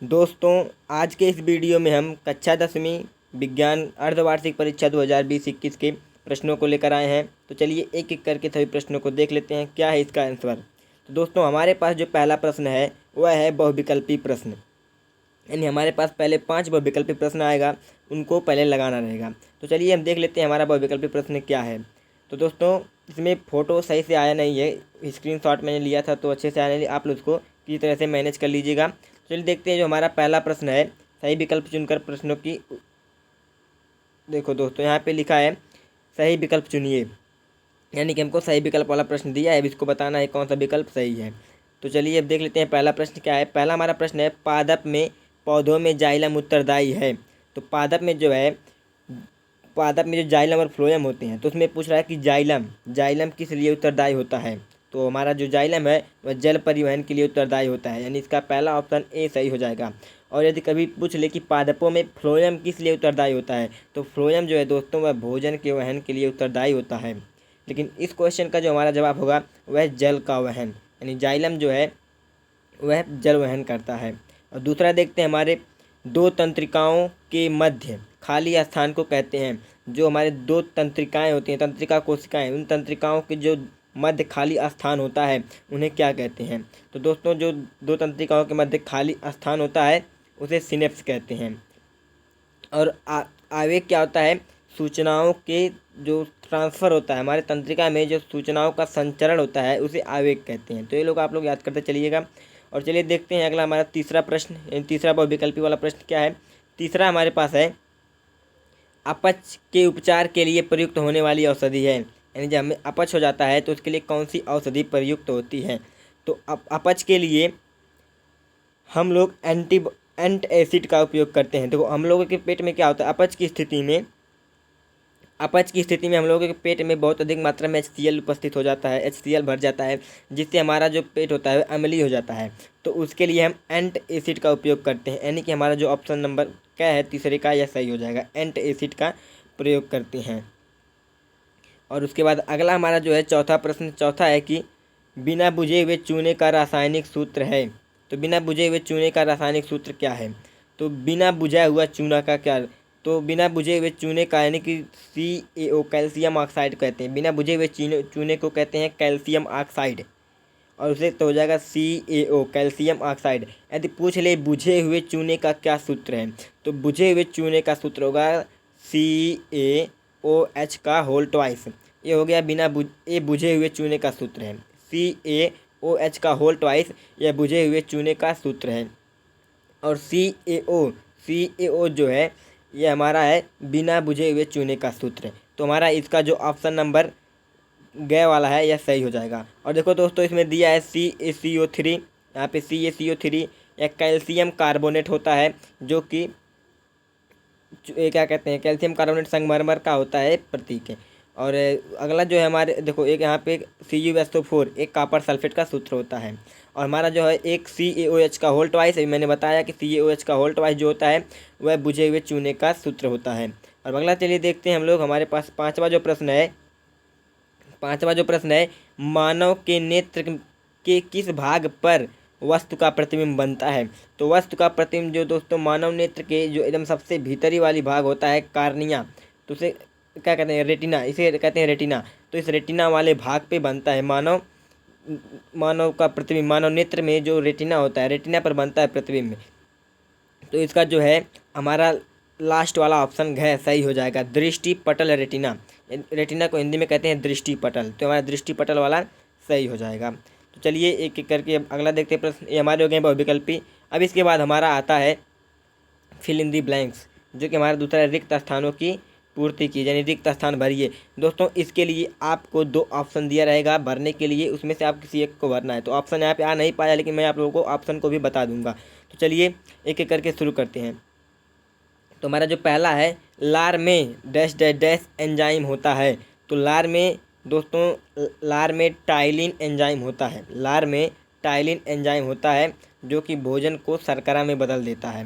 दोस्तों, आज के इस वीडियो में हम कक्षा 10वीं विज्ञान अर्धवार्षिक परीक्षा 2020-21 के प्रश्नों को लेकर आए हैं। तो चलिए एक एक करके सभी प्रश्नों को देख लेते हैं क्या है इसका आंसर। तो दोस्तों, हमारे पास जो पहला प्रश्न है वह है बहुविकल्पी प्रश्न, यानी हमारे पास पहले 5 बहुविकल्पी प्रश्न आएगा, उनको पहले लगाना रहेगा। तो चलिए हम देख लेते हैं हमारा बहुविकल्पी प्रश्न क्या है। तो दोस्तों, इसमें फ़ोटो सही से आया नहीं है, स्क्रीनशॉट मैंने लिया था तो अच्छे से आया नहीं, आप लोग उसको किसी तरह से मैनेज कर लीजिएगा। चलिए देखते हैं जो हमारा पहला प्रश्न है, सही विकल्प चुनकर प्रश्नों की। देखो दोस्तों, यहाँ पे लिखा है सही विकल्प चुनिए, यानी कि हमको सही विकल्प वाला प्रश्न दिया है, अब इसको बताना है कौन सा विकल्प सही है। तो चलिए अब देख लेते हैं पहला प्रश्न क्या है। पहला हमारा प्रश्न है पादप में पौधों में जाइलम उत्तरदायी है। तो पादप में जो जाइलम और फ्लोएम होते हैं, तो उसमें पूछ रहा है कि जाइलम किस लिए उत्तरदायी होता है। तो हमारा जो जाइलम है वह जल परिवहन के लिए उत्तरदायी होता है, यानी इसका पहला ऑप्शन ए सही हो जाएगा। और यदि कभी पूछ ले कि पादपों में फ्लोएम किस लिए उत्तरदायी होता है, तो फ्लोएम जो है दोस्तों वह भोजन के वहन के लिए उत्तरदायी होता है। लेकिन इस क्वेश्चन का जो हमारा जवाब होगा वह जल का वहन, यानी जाइलम जो है वह जल वहन करता है। और दूसरा देखते हैं, हमारे दो तंत्रिकाओं के मध्य खाली स्थान को कहते हैं। जो हमारे दो तंत्रिकाएं होती हैं, तंत्रिका कोशिकाएं, उन तंत्रिकाओं के जो मध्य खाली स्थान होता है उन्हें क्या कहते हैं। तो दोस्तों, जो दो तंत्रिकाओं के मध्य खाली स्थान होता है उसे सिनेप्स कहते हैं। और आवेग क्या होता है, सूचनाओं के जो ट्रांसफ़र होता है, हमारे तंत्रिका में जो सूचनाओं का संचरण होता है उसे आवेग कहते हैं। तो ये लोग आप लोग याद करते चलिएगा। और चलिए देखते हैं अगला हमारा तीसरा प्रश्न, यानी तीसरा बहुविकल्पी वाला प्रश्न क्या है। तीसरा हमारे पास है अपच के उपचार के लिए प्रयुक्त होने वाली औषधि है, यानी जब हमें अपच हो जाता है तो उसके लिए कौन सी औषधि प्रयुक्त होती है। तो अपच के लिए हम लोग एंट एसिड का उपयोग करते हैं। देखो, हम लोगों के पेट में क्या होता है, अपच की स्थिति में हम लोगों के पेट में बहुत अधिक मात्रा में HCl उपस्थित हो जाता है, HCl भर जाता है, जिससे हमारा जो पेट होता है अम्लीय हो जाता है। तो उसके लिए हम एंट एसिड का उपयोग करते हैं, यानी कि हमारा जो ऑप्शन नंबर क्या है तीसरे का, यह सही हो जाएगा, एंट एसिड का प्रयोग करते हैं। और उसके बाद अगला हमारा जो है चौथा प्रश्न, चौथा है कि बिना बुझे हुए चूने का रासायनिक सूत्र है। तो बिना बुझे हुए चूने का रासायनिक सूत्र क्या है। तो बिना बुझा हुआ चूना का क्या, तो बिना बुझे हुए चूने का यानी कि CaO कैल्शियम ऑक्साइड कहते हैं। बिना बुझे हुए चूने को कहते हैं कैल्शियम ऑक्साइड, और उसे तो हो जाएगा CaO कैल्शियम ऑक्साइड। यदि पूछ ले बुझे हुए चूने का क्या सूत्र है, तो बुझे हुए चूने का सूत्र होगा CaOH का होल ट्वाइस। ये हो गया ये बुझे हुए चूने का सूत्र है, CaOH का होल ट्वाइस, यह बुझे हुए चूने का सूत्र है। और CaO जो है ये हमारा है बिना बुझे हुए चूने का सूत्र। तो हमारा इसका जो ऑप्शन नंबर गए वाला है यह सही हो जाएगा। और देखो दोस्तों, इसमें दिया है CaCO3, यहाँ पे CaCO3 एक कैल्शियम कार्बोनेट होता है, जो कि क्या कहते हैं, कैल्शियम कार्बोनेट संगमरमर का होता है प्रतीक है। और अगला जो है हमारे, देखो एक यहाँ पे CuSO4 एक कॉपर सल्फेट का सूत्र होता है। और हमारा जो है एक CaOH का होल ट्वाइस, अभी मैंने बताया कि CaOH का होल ट्वाइस जो होता है वह बुझे हुए चूने का सूत्र होता है। और अगला चलिए देखते हैं हम लोग, हमारे पास पाँचवा जो प्रश्न है, मानव के नेत्र के किस भाग पर वस्तु का प्रतिबिंब बनता है। तो वस्तु का प्रतिबिंब जो दोस्तों मानव नेत्र के जो एकदम सबसे भीतरी वाली भाग होता है कार्निया, तो उसे क्या कहते हैं, रेटिना, इसे कहते हैं रेटिना। तो इस रेटिना वाले भाग पे बनता है मानव का प्रतिबिंब। मानव नेत्र में जो रेटिना होता है, रेटिना पर बनता है प्रतिबिंब। तो इसका जो है हमारा लास्ट वाला ऑप्शन घ सही हो जाएगा, दृष्टि पटल रेटिना। रेटिना को हिंदी में कहते हैं दृष्टि पटल, तो हमारा दृष्टि पटल वाला सही हो जाएगा। तो चलिए एक एक करके अब अगला देखते हैं प्रश्न। ये हमारे हो गए बहुविकल्पी। अब इसके बाद हमारा आता है फिल इन दी ब्लैंक्स, जो कि हमारा दूसरा रिक्त स्थानों की पूर्ति की, यानी रिक्त स्थान भरिए। दोस्तों, इसके लिए आपको 2 ऑप्शन दिया रहेगा भरने के लिए, उसमें से आप किसी एक को भरना है। तो ऑप्शन यहाँ पे आ नहीं पाया, लेकिन मैं आप लोगों को ऑप्शन को भी बता दूंगा। तो चलिए एक एक करके शुरू करते हैं। तो हमारा जो पहला है, लार में डैश डैश डैश एंजाइम होता है। तो लार में दोस्तों, लार में टाइलिन एंजाइम होता है, लार में टाइलिन एंजाइम होता है, जो कि भोजन को शर्करा में बदल देता है।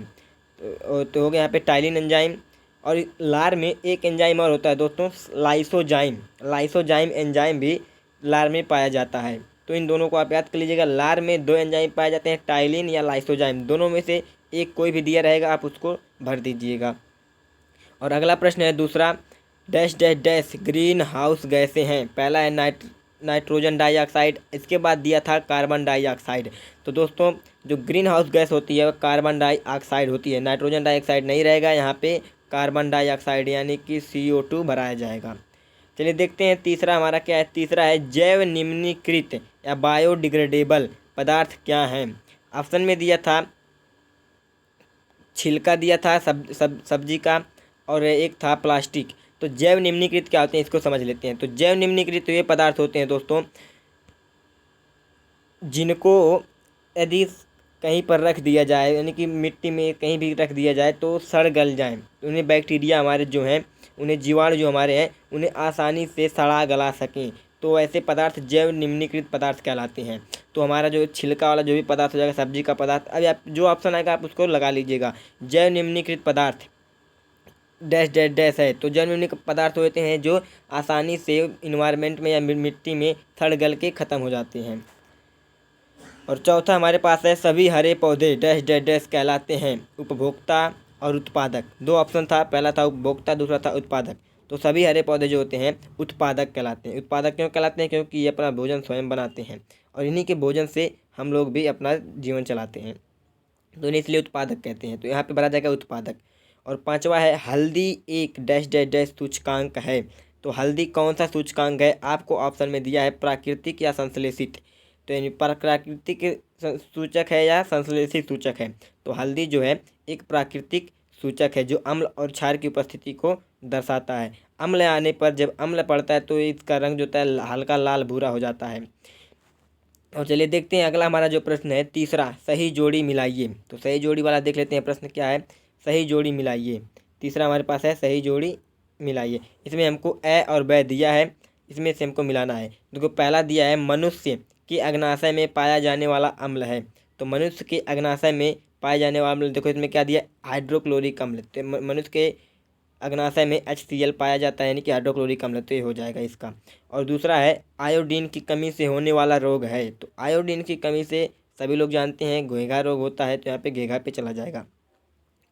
तो हो गया यहाँ पे टाइलिन एंजाइम। और लार में एक एंजाइम और होता है दोस्तों, लाइसोजाइम एंजाइम भी लार में पाया जाता है। तो इन दोनों को आप याद कर लीजिएगा। लार में 2 एंजाइम पाए जाते हैं, टाइलिन या लाइसोजाइम, दोनों में से एक कोई भी दिया रहेगा, आप उसको भर दीजिएगा। और अगला प्रश्न है दूसरा, dash dash dash green house गैसें हैं। पहला है नाइट्रोजन डाइऑक्साइड, इसके बाद दिया था कार्बन डाइऑक्साइड। तो दोस्तों जो ग्रीन हाउस गैस होती है वह कार्बन डाइऑक्साइड होती है, नाइट्रोजन डाइऑक्साइड नहीं रहेगा यहाँ पे, कार्बन डाइऑक्साइड यानी कि CO2 भराया जाएगा। चलिए देखते हैं तीसरा हमारा क्या है। तीसरा है जैव निम्नीकृत या बायोडिग्रेडेबल पदार्थ क्या है। ऑप्शन में दिया था छिलका दिया था सब्जी का, और एक था प्लास्टिक। तो जैव निम्नीकृत क्या होते हैं इसको समझ लेते हैं। तो जैव निम्नीकृत ये पदार्थ होते हैं दोस्तों जिनको यदि कहीं पर रख दिया जाए, यानी कि मिट्टी में कहीं भी रख दिया जाए तो सड़ गल जाएं, उन्हें बैक्टीरिया हमारे जो हैं, उन्हें जीवाणु जो हमारे हैं उन्हें आसानी से सड़ा गला सकें, तो ऐसे पदार्थ जैव निम्नीकृत पदार्थ कहलाते हैं। तो हमारा जो छिलका वाला जो भी पदार्थ हो जाएगा, सब्जी का पदार्थ, अभी आप जो ऑप्शन आएगा आप उसको लगा लीजिएगा। जैव निम्नीकृत पदार्थ डैश डैश डैश है, तो जैव निम्नीकृत पदार्थ होते हैं जो आसानी से इन्वायरमेंट में या मिट्टी में सड़ गल के ख़त्म हो जाते हैं। और चौथा हमारे पास है सभी हरे पौधे डैश डैश डैश कहलाते हैं, उपभोक्ता और उत्पादक। दो ऑप्शन था, पहला था उपभोक्ता, दूसरा था उत्पादक। तो सभी हरे पौधे जो होते हैं उत्पादक कहलाते हैं। उत्पादक क्यों कहलाते हैं? क्योंकि ये अपना भोजन स्वयं बनाते हैं और इन्हीं के भोजन से हम लोग भी अपना जीवन चलाते हैं, तो इन्हें इसलिए उत्पादक कहते हैं। तो यहाँ पे भरा जाएगा उत्पादक। और पांचवा है हल्दी एक डैश डैश डैश सूचकांक है। तो हल्दी कौन सा सूचकांक है? आपको ऑप्शन में दिया है प्राकृतिक या संश्लेषित। तो यानी प्राकृतिक सूचक है या संश्लेषित सूचक है। तो हल्दी जो है एक प्राकृतिक सूचक है जो अम्ल और क्षार की उपस्थिति को दर्शाता है। अम्ल आने पर, जब अम्ल पड़ता है तो इसका रंग जो होता है हल्का लाल भूरा हो जाता है। और चलिए देखते हैं अगला हमारा जो प्रश्न है तीसरा, सही जोड़ी मिलाइए। तो सही जोड़ी वाला देख लेते हैं प्रश्न क्या है। सही जोड़ी मिलाइए, तीसरा हमारे पास है सही जोड़ी मिलाइए। इसमें हमको ए और ब दिया है, इसमें से हमको मिलाना है। देखो पहला दिया है मनुष्य के अग्नाशय में पाया जाने वाला अम्ल है। तो मनुष्य के अग्नाशय में पाए जाने वाला अम्ल, देखो इसमें क्या दिया, हाइड्रोक्लोरिक अम्ल। तो मनुष्य के अग्नाशय में HCl पाया जाता है, यानी कि हाइड्रोक्लोरिक अम्ल, तो ये हो जाएगा इसका। और दूसरा है आयोडीन की कमी से होने वाला रोग है। तो आयोडीन की कमी से सभी लोग जानते हैं घेघा रोग होता है, तो यहाँ पे घेघा पे चला जाएगा।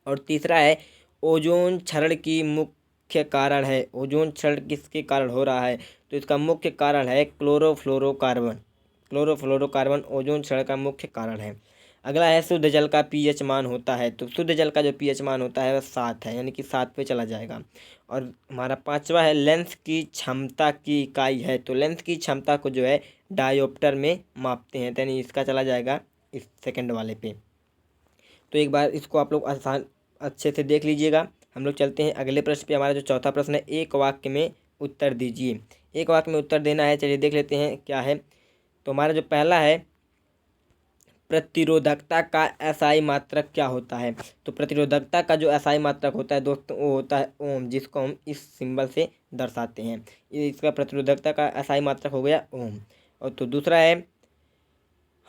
और तीसरा है ओजोन क्षरण की मुख्य कारण है। ओजोन क्षरण किसके कारण हो रहा है? तो इसका मुख्य कारण है क्लोरोफ्लोरोकार्बन। क्लोरोफ्लोरोकार्बन ओजोन क्षरण का मुख्य कारण है। अगला है शुद्ध जल का pH मान होता है। तो शुद्ध जल का जो pH मान होता है वह 7 है, यानी कि 7 पे चला जाएगा। और हमारा पांचवा है लेंस की क्षमता की इकाई है। तो लेंस की क्षमता को जो है डायोप्टर में मापते हैं, यानी इसका चला जाएगा इस सेकंड वाले पे। तो एक बार इसको आप लोग आसान अच्छे से देख लीजिएगा। हम लोग चलते हैं अगले प्रश्न पे। हमारा जो चौथा प्रश्न है, एक वाक्य में उत्तर दीजिए। एक वाक्य में उत्तर देना है, चलिए देख लेते हैं क्या है। तो हमारा जो पहला है प्रतिरोधकता का SI मात्रक क्या होता है? तो प्रतिरोधकता का जो SI मात्रक होता है दोस्तों वो होता है ओम, जिसको हम इस सिंबल से दर्शाते हैं। ये इसका प्रतिरोधकता का SI मात्रक हो गया ओम। और तो दूसरा है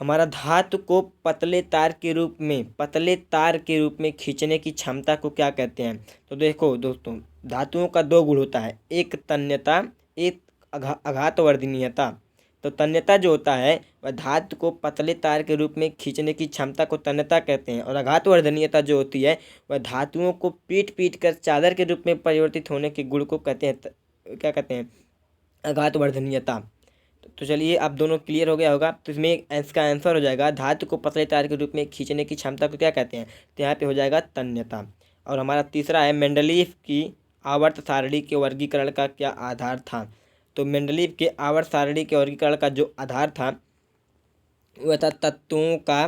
हमारा धातु को पतले तार के रूप में खींचने की क्षमता को क्या कहते हैं? तो देखो दोस्तों धातुओं का दो गुण होता है, एक तन्यता, एक आघातवर्धनीयता। तो तन्यता जो होता है वह धातु को पतले तार के रूप में खींचने की क्षमता को तन्यता कहते हैं, और आघातवर्धनीयता जो होती है वह धातुओं को पीट कर चादर के रूप में परिवर्तित होने के गुण को कहते हैं, क्या कहते हैं? आघातवर्धनीयता। तो चलिए अब दोनों क्लियर हो गया होगा। तो इसमें इसका आंसर हो जाएगा धातु को पतले तार के रूप में खींचने की क्षमता को क्या कहते हैं? तो यहाँ पे हो जाएगा तन्यता। और हमारा तीसरा है मेंडलीव की आवर्त सारणी के वर्गीकरण का क्या आधार था? तो मेंडलीव के आवर्त सारणी के वर्गीकरण का जो आधार था वह था तत्वों का,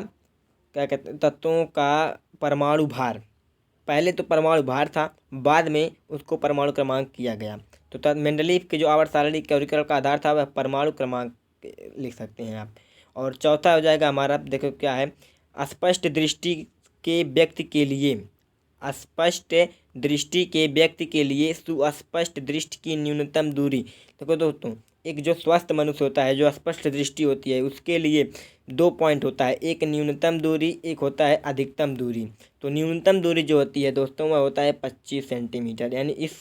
क्या कहते हैं, तत्वों का परमाणु भार। पहले तो परमाणु भार था, बाद में उसको परमाणु क्रमांक किया गया। तो मेंडलीव के जो आवर्त सारणी के वर्गीकरण का आधार था वह परमाणु क्रमांक लिख सकते हैं आप। और चौथा हो जाएगा हमारा, देखो क्या है, अस्पष्ट दृष्टि के व्यक्ति के लिए, अस्पष्ट दृष्टि के व्यक्ति के लिए सुस्पष्ट दृष्टि की न्यूनतम दूरी। देखो दोस्तों एक जो स्वस्थ मनुष्य होता है, जो स्पष्ट दृष्टि होती है, उसके लिए 2 पॉइंट होता है, एक न्यूनतम दूरी, एक होता है अधिकतम दूरी। तो न्यूनतम दूरी जो होती है दोस्तों वह होता है 25 सेंटीमीटर, यानी इस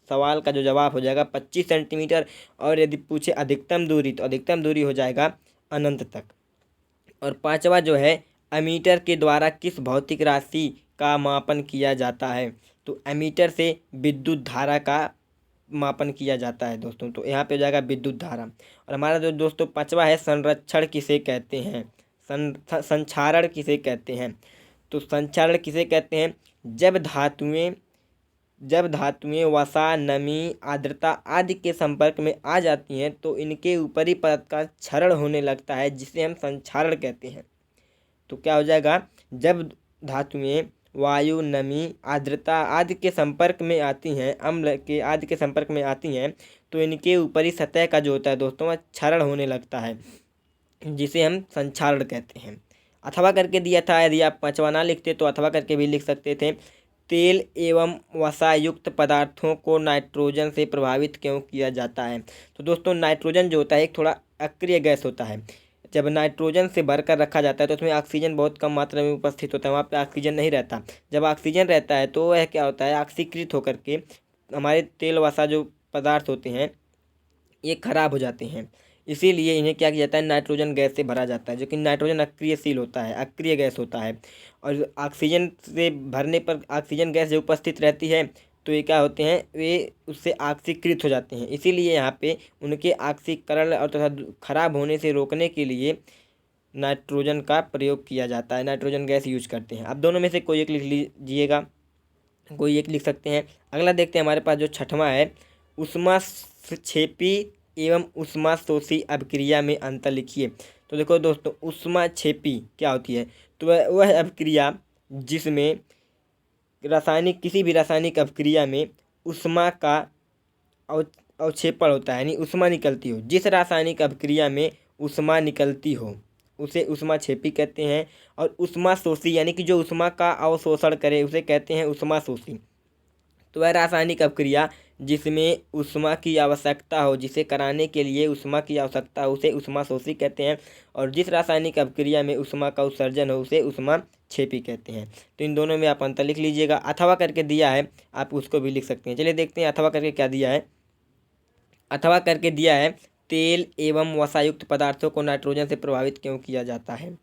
सवाल का जो जवाब हो जाएगा 25 सेंटीमीटर। और यदि पूछे अधिकतम दूरी तो अधिकतम दूरी हो जाएगा अनंत तक। और पांचवा जो है, एमीटर के द्वारा किस भौतिक राशि का मापन किया जाता है? तो एमीटर से विद्युत धारा का मापन किया जाता है दोस्तों। तो यहाँ पे हो जाएगा विद्युत धारा। और हमारा जो दोस्तों पांचवा है, संरक्षण किसे कहते हैं? संक्षारण किसे कहते हैं? तो संक्षारण किसे कहते हैं? जब धातुएं वसा, नमी, आर्द्रता आदि के संपर्क में आ जाती हैं तो इनके ऊपरी परत का क्षरण होने लगता है, जिसे हम संक्षारण कहते हैं। तो क्या हो जाएगा, जब धातुएं वायु, नमी, आर्द्रता आदि के संपर्क में आती हैं, अम्ल के आदि के संपर्क में आती हैं, तो इनके ऊपरी सतह का जो होता है दोस्तों, वह क्षरण होने लगता है, जिसे हम संक्षारण कहते हैं। अथवा करके दिया था, यदि आप पांचवा ना लिखते तो अथवा करके भी लिख सकते थे। तेल एवं वसा युक्त पदार्थों को नाइट्रोजन से प्रभावित क्यों किया जाता है? तो दोस्तों नाइट्रोजन जो होता है एक थोड़ा अक्रिय गैस होता है। जब नाइट्रोजन से भरकर रखा जाता है तो उसमें ऑक्सीजन बहुत कम मात्रा में उपस्थित होता है, वहाँ पे ऑक्सीजन नहीं रहता। जब ऑक्सीजन रहता है तो वह क्या होता है, ऑक्सीकृत होकर के हमारे तेल वसा जो पदार्थ होते हैं ये खराब हो जाते हैं। इसीलिए इन्हें क्या किया जाता है, नाइट्रोजन गैस से भरा जाता है, जो कि नाइट्रोजन अक्रियशील होता है, अक्रिय गैस होता है। और ऑक्सीजन से भरने पर ऑक्सीजन गैस जो उपस्थित रहती है तो ये क्या होते हैं, वे उससे ऑक्सीकृत हो जाते हैं। इसीलिए यहाँ पे उनके ऑक्सीकरण और तथा खराब होने से रोकने के लिए नाइट्रोजन का प्रयोग किया जाता है, नाइट्रोजन गैस यूज करते हैं। अब दोनों में से कोई एक लिख लीजिएगा, कोई एक लिख सकते हैं। अगला देखते हैं हमारे पास जो छठवां है, ऊष्माक्षेपी एवं ऊष्माशोषी अभिक्रिया में अंतर लिखिए। तो देखो दोस्तों, ऊष्माक्षेपी क्या होती है? तो वह अभिक्रिया जिसमें किसी भी रासायनिक अभिक्रिया में ऊष्मा का अवक्षेपण होता है, यानी ऊष्मा निकलती हो। जिस रासायनिक अभिक्रिया में ऊष्मा निकलती हो उसे ऊष्माक्षेपी कहते हैं। और ऊष्माशोषी यानी कि जो ऊष्मा का अवशोषण करे उसे कहते हैं ऊष्माशोषी। तो वह रासायनिक अभिक्रिया जिसमें ऊष्मा की आवश्यकता हो, जिसे कराने के लिए ऊष्मा की आवश्यकता हो, उसे ऊष्माशोषी कहते हैं। और जिस रासायनिक अभिक्रिया में ऊष्मा का उत्सर्जन हो उसे ऊष्माक्षेपी कहते हैं। तो इन दोनों में आप अंतर लिख लीजिएगा। अथवा करके दिया है, आप उसको भी लिख सकते हैं। चलिए देखते हैं अथवा करके क्या दिया है। अथवा करके दिया है, तेल एवं वसायुक्त पदार्थों को नाइट्रोजन से प्रभावित क्यों किया जाता है?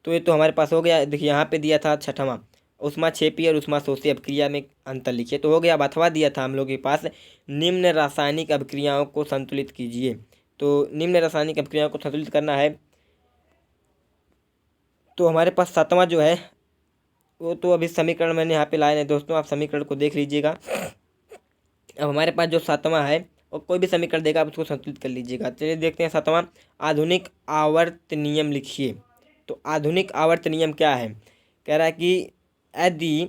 तो ये तो हमारे पास हो गया। देखिए यहाँ पे दिया था छठवां, ऊष्माक्षेपी और ऊष्माशोषी अभिक्रिया में अंतर लिखिए, तो हो गया। अब अथवा दिया था हम लोग के पास, निम्न रासायनिक अभिक्रियाओं को संतुलित कीजिए। तो निम्न रासायनिक अभिक्रियाओं को संतुलित करना है, तो हमारे पास सातवां जो है वो तो अभी समीकरण मैंने यहाँ पे लाए हैं दोस्तों, आप समीकरण को देख लीजिएगा। अब हमारे पास जो सातवां है, और कोई भी समीकरण देगा आप उसको संतुलित कर लीजिएगा। चलिए देखते हैं सातवां, आधुनिक आवर्त नियम लिखिए। तो आधुनिक आवर्त नियम क्या है? कह रहा है कि यदि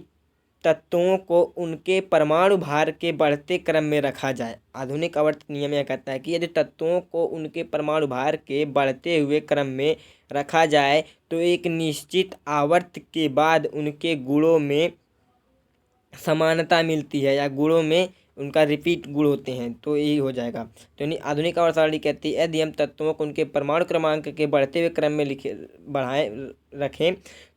तत्वों को उनके परमाणु भार के बढ़ते क्रम में रखा जाए। आधुनिक आवर्त नियम यह कहता है कि यदि तत्वों को उनके परमाणु भार के बढ़ते हुए क्रम में रखा जाए तो एक निश्चित आवर्त के बाद उनके गुणों में समानता मिलती है, या गुणों में उनका रिपीट गुण होते हैं, तो यही हो जाएगा। तो यानी आधुनिक आवर्त सारणी कहती है यदि हम तत्वों को उनके परमाणु क्रमांक के बढ़ते हुए क्रम में रखें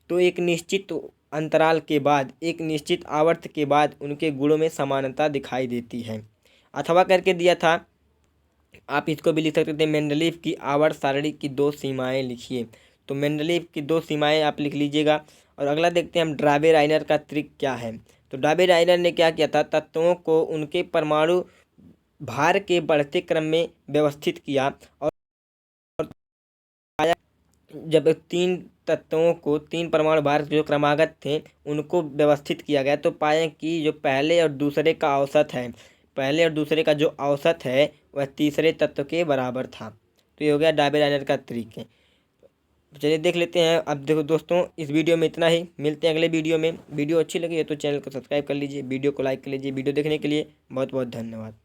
तो एक निश्चित अंतराल के बाद, एक निश्चित आवर्त के बाद उनके गुणों में समानता दिखाई देती है। अथवा करके दिया था, आप इसको भी लिख सकते थे, मेंडलीव की आवर्त सारणी की दो सीमाएं लिखिए। तो मेंडलीव की दो सीमाएं आप लिख लीजिएगा। और अगला देखते हैं हम, ड्राबे-राइनर का ट्रिक क्या है? तो ड्राबे-राइनर ने क्या किया था, तत्वों को उनके परमाणु भार के बढ़ते क्रम में व्यवस्थित किया, और जब तीन परमाणु भार जो क्रमागत थे उनको व्यवस्थित किया गया तो पाए कि जो पहले और दूसरे का औसत है, पहले और दूसरे का जो औसत है वह तीसरे तत्व के बराबर था। तो ये हो गया ड्राबे-राइनर का तरीके। तो चलिए देख लेते हैं। अब देखो दोस्तों, इस वीडियो में इतना ही, मिलते हैं अगले वीडियो में। वीडियो अच्छी लगी है तो चैनल को सब्सक्राइब कर लीजिए, वीडियो को लाइक कर लीजिए। वीडियो देखने के लिए बहुत बहुत धन्यवाद।